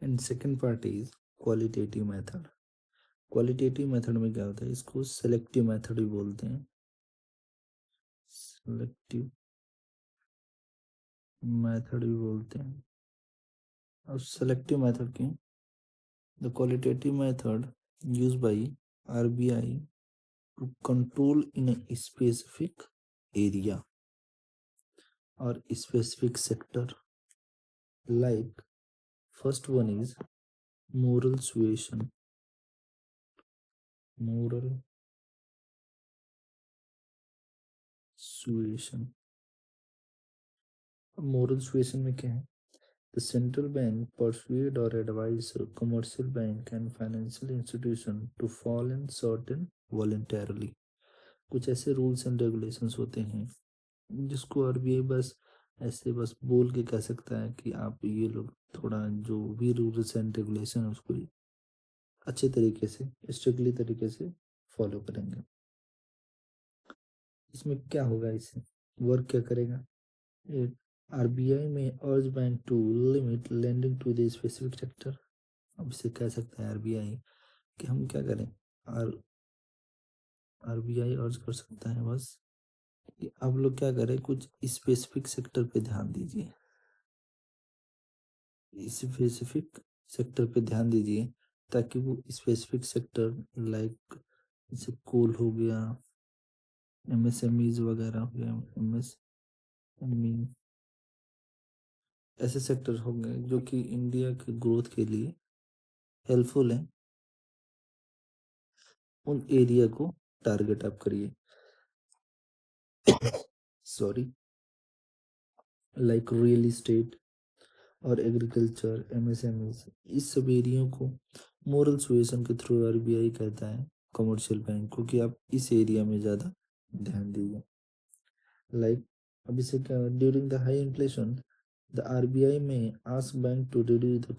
And second part is qualitative method. Qualitative method में क्या होता है, इसको सेलेक्टिव मेथड भी बोलते हैं। सेलेक्टिव मेथड भी बोलते हैं। अब सेलेक्टिव मेथड की, the qualitative method use by RBI to control in a specific area or specific sector. Like first one is moral suasion. Moral suasion. Moral suasion में क्या है, the central bank persuade or advise a commercial bank and financial institution to fall in certain voluntarily। कुछ ऐसे rules and regulations होते हैं जिसको RBI बस ऐसे बस बोल के कह सकता है कि आप ये लोग थोड़ा जो भी रूल्स एंड रेगुलेशन है उसको अच्छे तरीके से स्ट्रिक्टली तरीके से फॉलो करेंगे। इसमें क्या होगा, इससे वर्क क्या करेगा, आरबीआई में urge bank to limit lending to the specific sector. अब इसे कह सकता है आरबीआई कि हम क्या करें, आर आरबीआई अर्ज कर सकता है बस कि आप लोग क्या करें, कुछ स्पेसिफिक सेक्टर पे ध्यान दीजिए, स्पेसिफिक सेक्टर पे ध्यान दीजिए ताकि वो स्पेसिफिक सेक्टर लाइक जैसे कोल हो गया, एमएसएमईज वगैरह हो गया, एमएसएमई ऐसे सेक्टर होंगे जो कि इंडिया के ग्रोथ के लिए हेल्पफुल हैं, उन एरिया को टारगेट आप करिए। सॉरी, लाइक रियल इस्टेट और एग्रीकल्चर, एमएसएमईज, इस सब एरिया को मोरल सुएशन के थ्रू आरबीआई कहता है कमर्शियल बैंक को कि आप इस एरिया में ज़्यादा ध्यान दीजिए। लाइक अभी से क्या, during the high inflation the RBI में ask bank to reduce the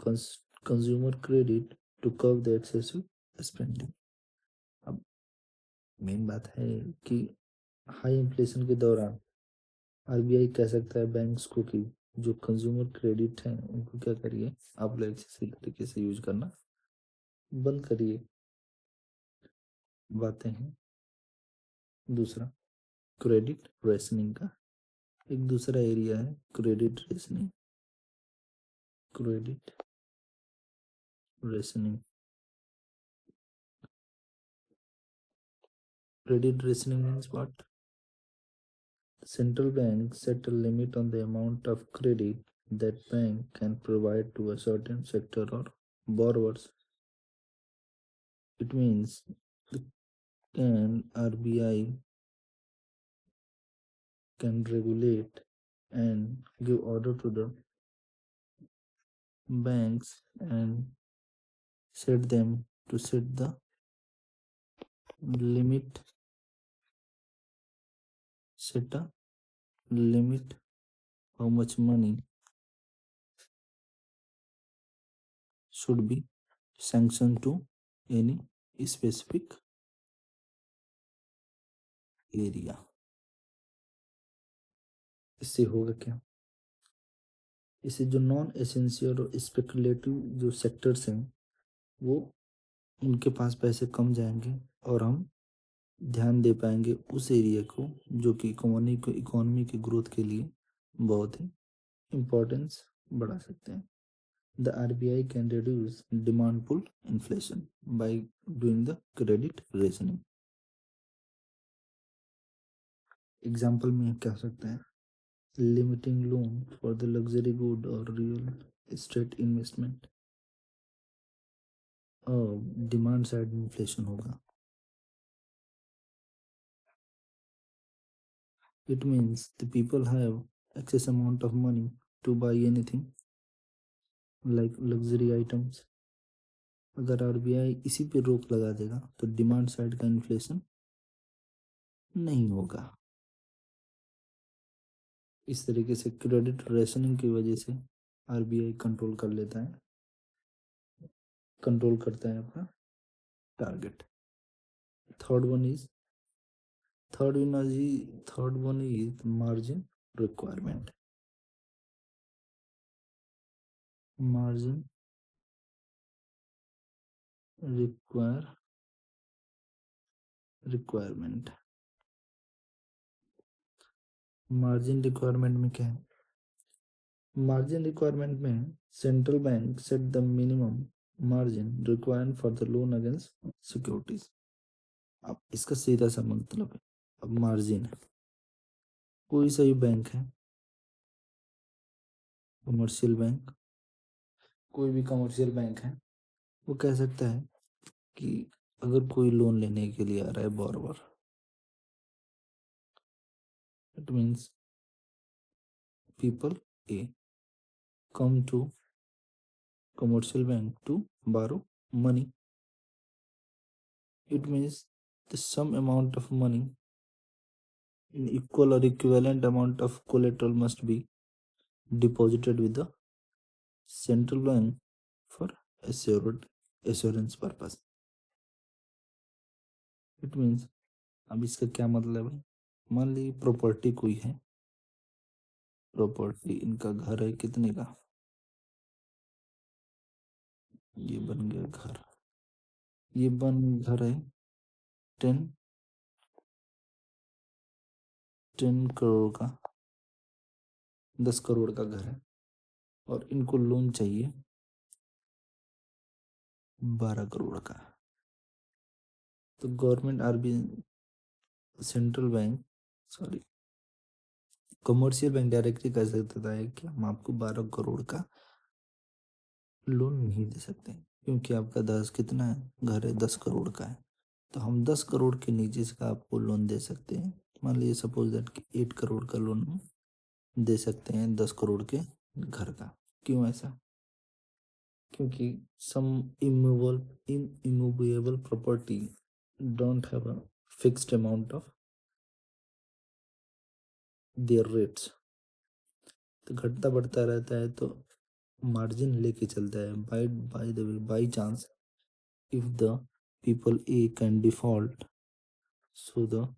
consumer credit to curb the excessive spending. अब मेन बात है कि हाई इन्फ्लेशन के दौरान आरबीआई कह सकता है बैंक्स को कि जो कंज्यूमर क्रेडिट है उनको क्या करिए, आप लोग एक्सेसिव तरीके से यूज करना बंद करिए। बातें हैं दूसरा क्रेडिट रेशनिंग का, एक दूसरा एरिया है credit rationing. Credit rationing, credit rationing means what, central bank set a limit on the amount of credit that bank can provide to a certain sector or borrowers. It means can RBI can regulate and give order to the banks and set them to set the limit, set a limit how much money should be sanctioned to any specific area। इससे होगा क्या, इससे जो non essential और speculative जो sectors हैं वो उनके पास पैसे कम जाएंगे और हम ध्यान दे पाएंगे उस एरिया को जो कि इकोनॉमी की ग्रोथ के लिए बहुत ही इम्पोर्टेंस बढ़ा सकते हैं। The RBI can reduce demand pull inflation by doing the credit rationing. Example में क्या हो सकता है, limiting loan for the luxury good और real estate investment. Demand side inflation होगा, it means the people have excess amount of money to buy anything like luxury items। अगर RBI इसी पे रोक लगा देगा तो डिमांड साइड का इन्फ्लेशन नहीं होगा। इस तरीके से क्रेडिट रेशनिंग की वजह से आरबीआई कंट्रोल कर लेता है, कंट्रोल करता है अपना target. Third one is third one is margin requirement. Margin requirement. Margin requirement में क्या है? मार्जिन रिक्वायरमेंट में central bank set the minimum margin required for the loan against securities. अब इसका सीधा सा मतलब है, अब मार्जिन कोई सा भी बैंक है, कमर्शियल बैंक, कोई भी कमर्शियल बैंक है, वो कह सकता है कि अगर कोई लोन लेने के लिए आ रहा है borrower, it means people A come to commercial bank to borrow money. It means the some amount of money in equal or equivalent amount of collateral must be deposited with the central bank for assured assurance purpose. It means अब इसका क्या मतलब है? मान ली property कोई है, property इनका घर है, कितने का? ये बन गया घर, ये बन घर है 10 करोड़ का, 10 करोड़ का घर है, और इनको लोन चाहिए 12 करोड़ का। तो government RBI central bank, sorry, commercial bank directly कह सकता था कि हम आपको 12 करोड़ का लोन नहीं दे सकते, क्योंकि आपका 10 कितना है, घर है 10 करोड़ का है, तो हम 10 करोड़ के नीचे से आपको लोन दे सकते हैं। मान लीजिए सपोज दैट कि 8 करोड़ का लोन दे सकते हैं 10 करोड़ के घर का। क्यों ऐसा? क्योंकि some immovable property don't have a fixed amount of their rates, तो घटता बढ़ता रहता है, तो मार्जिन लेके चलता है। By the way, by chance if the people A can default, so the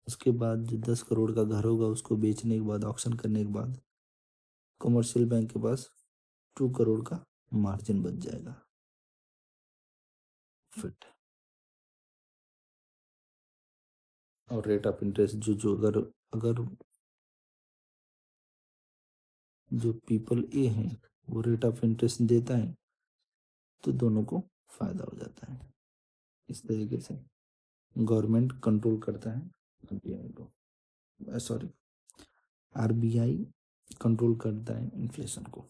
उसके बाद जो 10 करोड़ का घर होगा उसको बेचने के बाद, ऑक्शन करने के बाद, कमर्शियल बैंक के पास 2 करोड़ का मार्जिन बच जाएगा। फिट। और रेट ऑफ इंटरेस्ट जो जो अगर अगर जो पीपल ए हैं वो रेट ऑफ इंटरेस्ट देता है, तो दोनों को फायदा हो जाता है। इस तरीके से गवर्नमेंट कंट्रोल करता है आरबीआई को, सॉरी, आरबीआई कंट्रोल करता है इन्फ्लेशन को।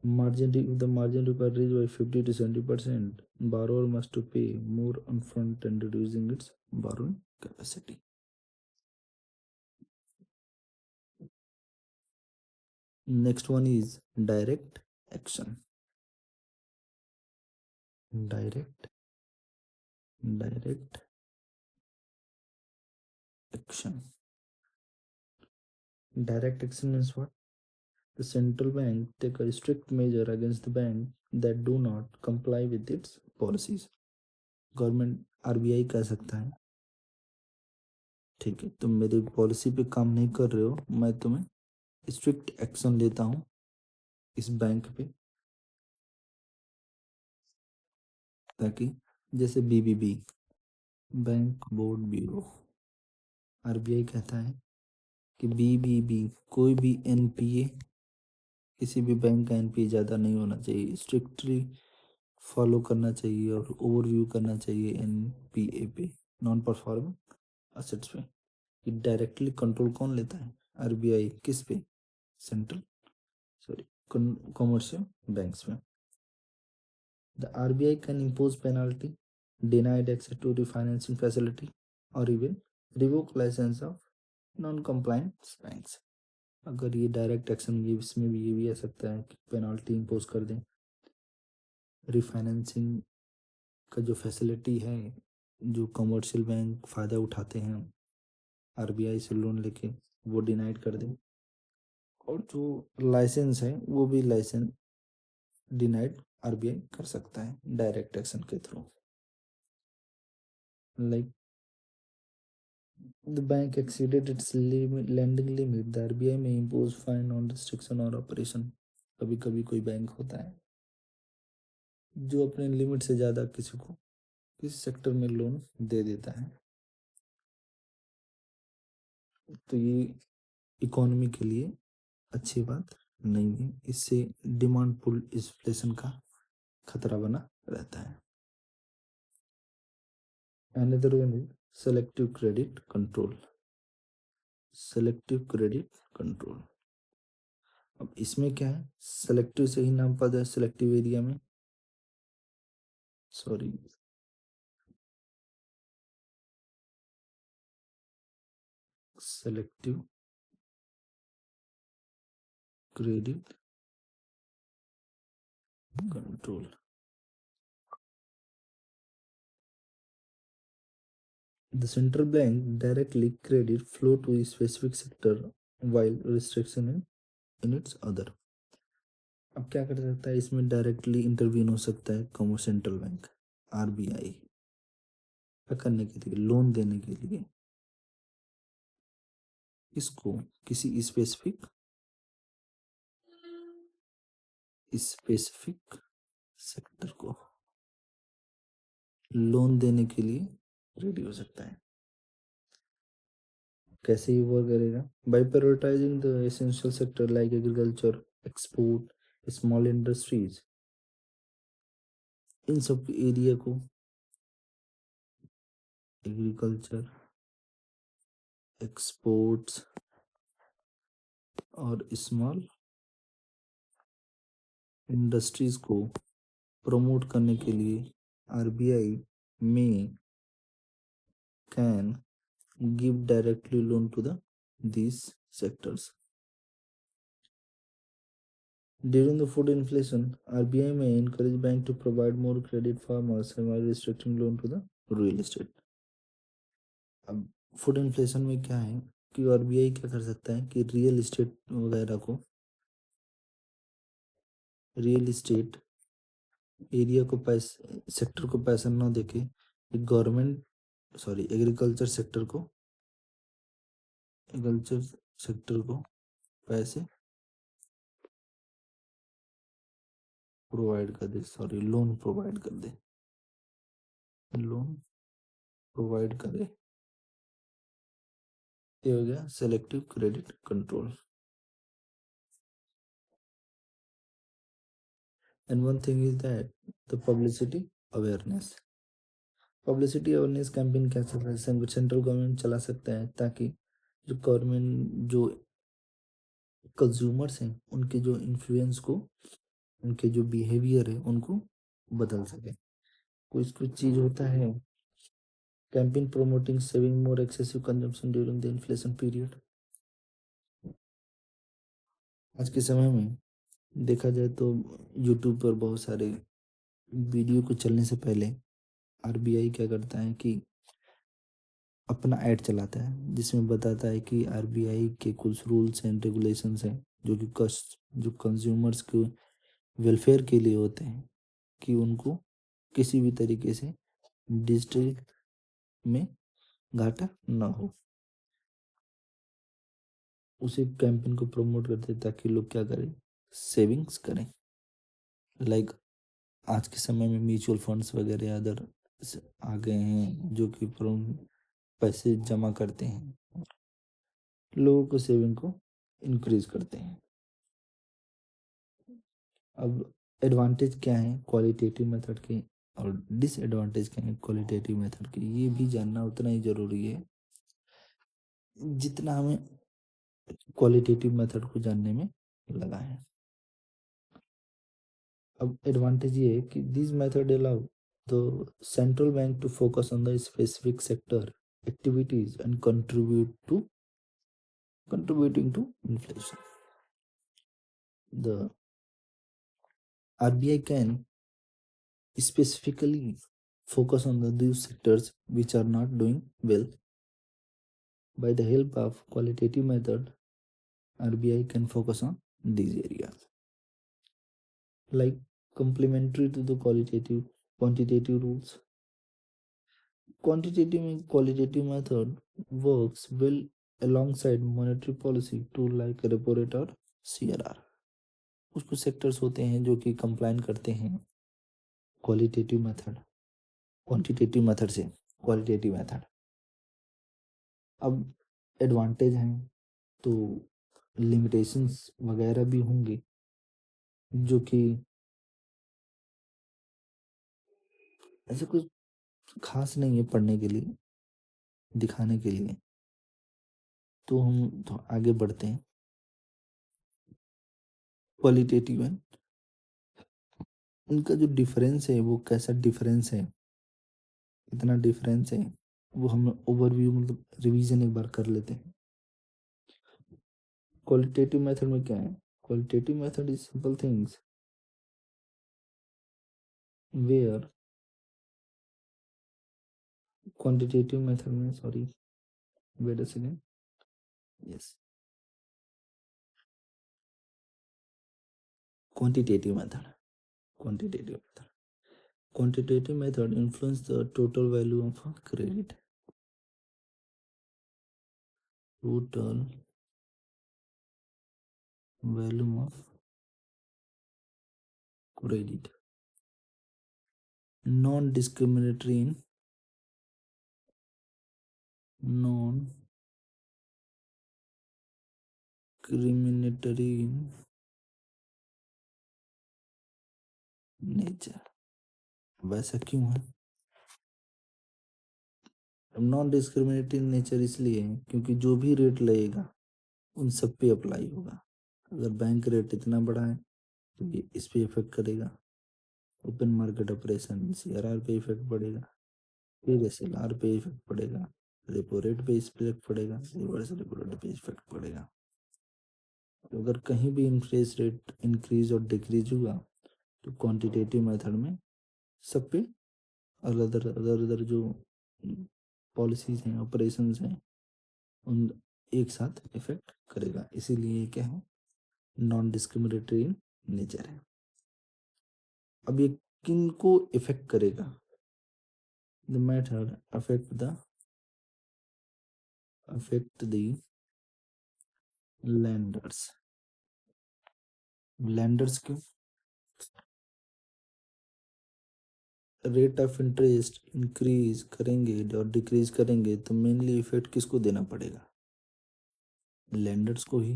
Margin if the margin required is by 50 to 70%, borrower must to pay more upfront and reducing its borrowing capacity. Next one is direct action. Direct direct action. Direct action means what? The central bank take a strict measure against the bank that do not comply with its policies. Government RBI कह सकता है, ठीक है, तुम मेरी policy पे काम नहीं कर रहे हो, मैं तुम्हें स्ट्रिक्ट एक्शन लेता हूँ इस बैंक पे, ताकि जैसे BBB, bank board bureau, RBI कहता है कि बीबीबी कोई भी एनपीए, किसी भी बैंक का एनपीए ज़्यादा नहीं होना चाहिए, स्ट्रिक्टली फॉलो करना चाहिए और ओवरव्यू करना चाहिए एनपीए पे, नॉन परफॉर्मिंग असेट्स पे। कि डायरेक्टली कंट्रोल कौन लेता है? आरबीआई। किस पे? सेंट्रल, सॉरी, कमर्शियल बैंक्स में। The RBI can impose penalty, denied access to refinancing facility, or even revoke license of non-compliant banks. अगर ये डायरेक्ट एक्शन, ये इसमें भी ये भी आ सकता है कि पेनाल्टी इम्पोज कर दें, रिफाइनेंसिंग का जो फैसिलिटी है, जो कमर्शियल बैंक फ़ायदा उठाते हैं आरबीआई से लोन लेके, वो डिनाइड कर दें, और जो लाइसेंस है वो भी लाइसेंस डिनाइड आरबीआई कर सकता है डायरेक्ट एक्शन के through. Like the bank exceeded its lending limit, the RBI may impose fine on restriction or operation. कभी कभी कोई बैंक होता है जो अपने लिमिट से ज़्यादा किसी को किसी सेक्टर में लोन दे देता है। तो ये इकोनॉमी के लिए अच्छी बात नहीं है। इससे डिमांड पुल इन्फ्लेशन का खतरा बना रहता है। Another one is selective credit control. Selective credit control, अब इसमें क्या है, सेलेक्टिव से ही नाम पता है, सेलेक्टिव एरिया में sorry selective credit control. The central bank directly credit flow to a specific sector while restriction in its other। अब क्या कर सकता है, इसमें डायरेक्टली इंटरवीन हो सकता है कॉमर्स सेंट्रल बैंक आरबीआई क्या करने के लिए, लोन देने के लिए इसको किसी स्पेसिफिक सेक्टर को लोन देने के लिए रेडी हो सकता है। कैसे ही वर्क करेगा, by prioritising the essential sector like agriculture, export, small industries, इन सब एरिया को, एग्रीकल्चर, एक्सपोर्ट्स और स्मॉल इंडस्ट्रीज को प्रमोट करने के लिए आरबीआई में can give directly loan to the these sectors। During the food inflation, RBI may encourage bank to provide more credit farmers while restricting loan to the real estate। अब food inflation में क्या है कि RBI क्या कर सकता है कि रियल इस्टेट एरिया को पैसे, सेक्टर को पैसा ना देके गवर्नमेंट एग्रीकल्चर सेक्टर को पैसे प्रोवाइड कर दे, लोन प्रोवाइड कर दे, लोन प्रोवाइड करे। ये हो गया selective credit control. And one thing is that the publicity awareness campaign क्या चल रहा है, सेंट्रल गवर्नमेंट चला सकता है ताकि जो कंज्यूमर्स हैं उनके जो इन्फ्लुएंस को, उनके जो बिहेवियर है उनको बदल सके। कुछ कुछ चीज होता है, campaign promoting saving more excessive consumption during the inflation period. आज के समय में देखा जाए तो यूट्यूब पर बहुत सारे वीडियो को चलने से पहले आरबीआई क्या करता है कि अपना ऐड चलाता है जिसमें बताता है कि आरबीआई के कुछ रूल्स एंड रेगुलेशंस हैं जो कंज्यूमर्स के वेलफेयर के लिए होते हैं, कि उनको किसी भी तरीके से डिजिटल में घाटा ना हो। उसी कैंपेन को प्रमोट करते हैं ताकि लोग क्या करें, सेविंग्स करें। लाइक आज के समय में म्यूचुअल फंड्स वगैरह अदर आ गए हैं जो कि पैसे जमा करते हैं, लोगों को सेविंग को इंक्रीज करते हैं। अब एडवांटेज क्या है क्वालिटेटिव मेथड के और डिसएडवांटेज क्या है क्वालिटेटिव मेथड के, ये भी जानना उतना ही जरूरी है जितना हमें क्वालिटेटिव मेथड को जानने में लगा है। अब एडवांटेज ये है कि this method allow the central bank to focus on the specific sector activities and contributing to inflation। The RBI can specifically focus on those sectors which are not doing well. By the help of qualitative method, RBI can focus on these areas. Like complementary to the quantitative rules. Quantitative and qualitative method works well alongside monetary policy tool like repo rate और CRR। कुछ कुछ sectors होते हैं जो कि कंप्लाइन करते हैं qualitative method, quantitative method से क्वालिटेटिव मेथड। अब एडवांटेज हैं तो लिमिटेशंस वगैरह भी होंगे जो कि ऐसा कुछ खास नहीं है पढ़ने के लिए, दिखाने के लिए। तो हम तो आगे बढ़ते हैं। क्वालिटेटिव है, उनका जो डिफरेंस है वो कैसा डिफरेंस है, इतना डिफरेंस है, वो हम ओवरव्यू मतलब रिवीजन एक बार कर लेते हैं। क्वालिटेटिव मेथड में क्या है? Qualitative method is simple things where quantitative method में, sorry wait a second, yes, quantitative method, quantitative method, quantitative method influence the total value of a credit, total value of credit, non-discriminatory in non-discriminatory in nature। वैसा क्यों है? Non discriminating nature इसलिए है क्योंकि जो भी rate लगेगा उन सब पे अप्लाई होगा। अगर बैंक रेट इतना बड़ा है तो ये इस पे इफेक्ट करेगा, ओपन मार्केट ऑपरेशन सीआरआर पे इफेक्ट पड़ेगा, फिर एसएलआर पे इफेक्ट पड़ेगा, रेपो रेट पे इफेक्ट पड़ेगा, रिवर्स रेपो रेट पे इफेक्ट पड़ेगा। तो अगर कहीं भी इंटरेस्ट रेट इंक्रीज और डिक्रीज हुआ तो क्वांटिटेटिव मेथड में सब पे अदर अदर अदर जो पॉलिसीज हैं, ऑपरेशंस हैं, उन एक साथ इफेक्ट करेगा। इसीलिए ये क्या है? नॉन डिस्क्रिमिनेटरी इन नेचर है। अब ये किन को इफेक्ट करेगा? The method affect the lenders। lenders क्यों? रेट ऑफ इंटरेस्ट इंक्रीज करेंगे और डिक्रीज करेंगे तो मेनली इफेक्ट किसको देना पड़ेगा? लेंडर्स को ही।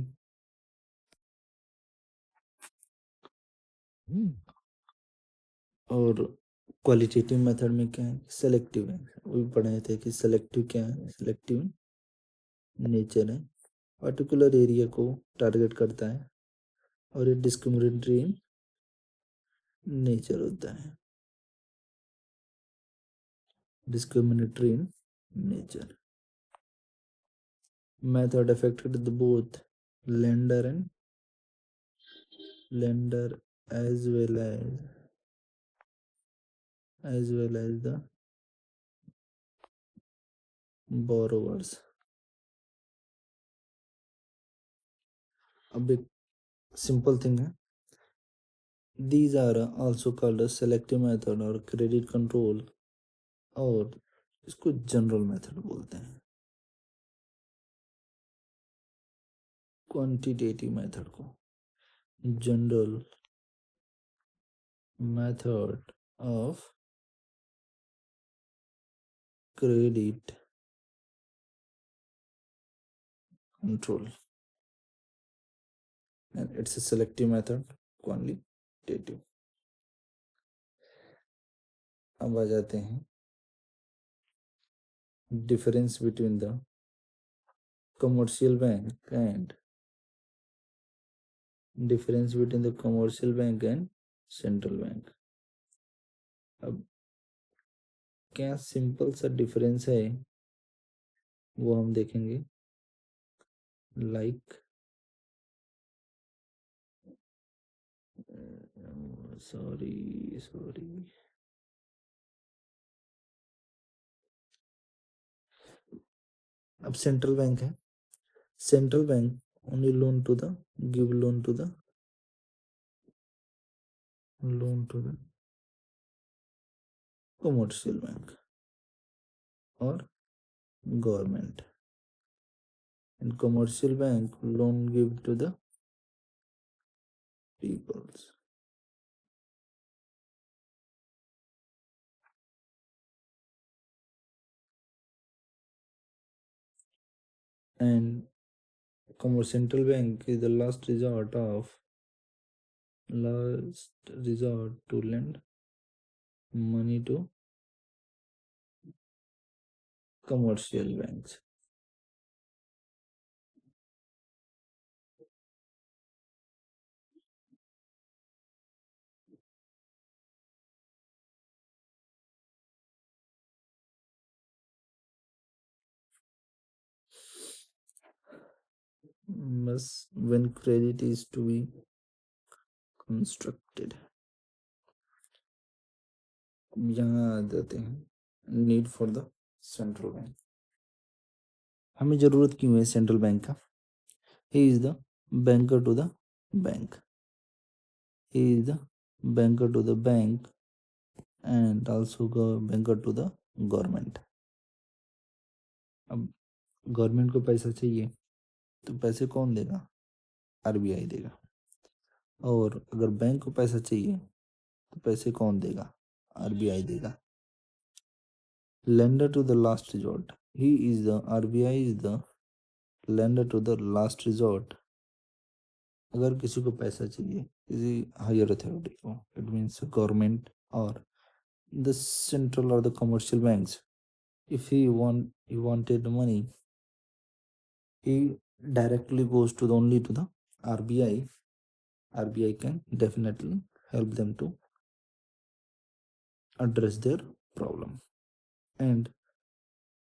और क्वालिटेटिव मेथड में क्या है? सेलेक्टिव है। वो भी पढ़े थे कि सेलेक्टिव क्या है? सेलेक्टिव नेचर है, पर्टिकुलर एरिया को टारगेट करता है, और ये डिस्क्रिमिनेटरी नेचर होता है, discriminatory nature. Method affected the both lender and lender as well as the borrowers। अब एक सिंपल थिंग है, these are also called a selective method और क्रेडिट कंट्रोल, और इसको जनरल मेथड बोलते हैं। क्वांटिटेटिव मेथड को general method of credit control and it's a selective method quantitative। अब आ जाते हैं difference between the commercial bank and difference between the commercial bank and central bank। अब क्या सिंपल सा डिफरेंस है वो हम देखेंगे। लाइक सॉरी सॉरी अब सेंट्रल बैंक है, central bank only loan to the give loan to the commercial bank और government, and commercial bank loan give to the peoples। And central bank is the last resort to lend money to commercial banks. When credit is to be constructed, यहाँ आ जाते हैं need for the central bank. हमें जरूरत क्यों है central bank का? He is the banker to the bank, he is the banker to the bank and also banker to the government. अब गवर्नमेंट को पैसा चाहिए तो पैसे कौन देगा? आरबीआई देगा। और अगर बैंक को पैसा चाहिए तो पैसे कौन देगा? आरबीआई देगा। Lender to the last resort. RBI is the lender to the last resort. अगर किसी को पैसा चाहिए किसी हायर अथॉरिटी को, इट मीन्स गवर्नमेंट और the central or the commercial banks, if he wanted money, he directly goes to the only to the RBI. RBI can definitely help them to address their problem. And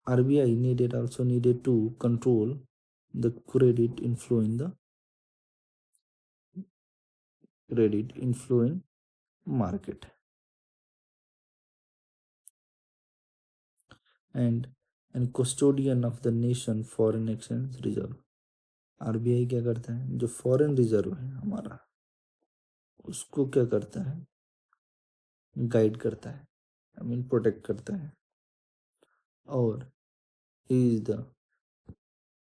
RBI also needed to control the credit inflow in market. and custodian of the nation foreign exchange reserve। RBI क्या करता है? जो foreign reserve है हमारा, उसको क्या करता है? गाइड करता है, आई मीन प्रोटेक्ट करता है। और ही is the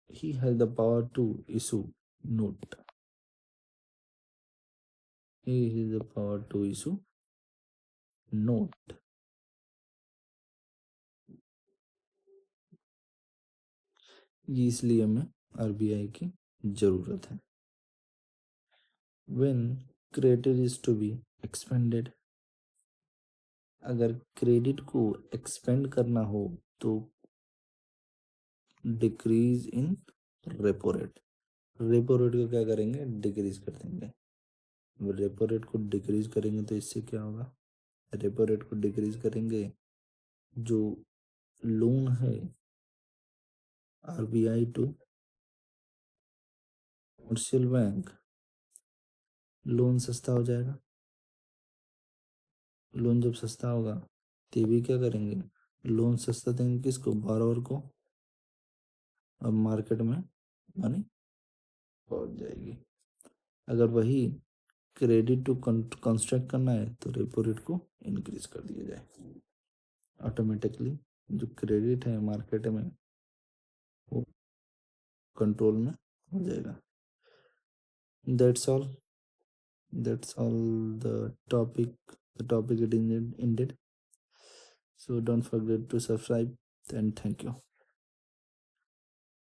he has the power to issue note। he has the power to issue note। ये इसलिए हमें आरबीआई की जरूरत है। when credit is to be expanded, अगर क्रेडिट को एक्सपेंड करना हो तो decrease in repo rate. Repo rate को क्या करेंगे? डिक्रीज कर देंगे। रेपो रेट को डिक्रीज करेंगे तो इससे क्या होगा? रेपो रेट को डिक्रीज करेंगे, जो लोन है RBI to commercial bank, loan सस्ता हो जाएगा। लोन जब सस्ता होगा तो ये भी क्या करेंगे? लोन सस्ता देंगे किसको? बारोवर को। अब मार्केट में मनी पहुंच जाएगी। अगर वही क्रेडिट टू कंस्ट्रक्ट करना है तो रेपो रेट को इंक्रीज कर दिया जाए। ऑटोमेटिकली जो क्रेडिट है मार्केट में वो कंट्रोल में हो जाएगा। That's all the topic it ended. So don't forget to subscribe and thank you.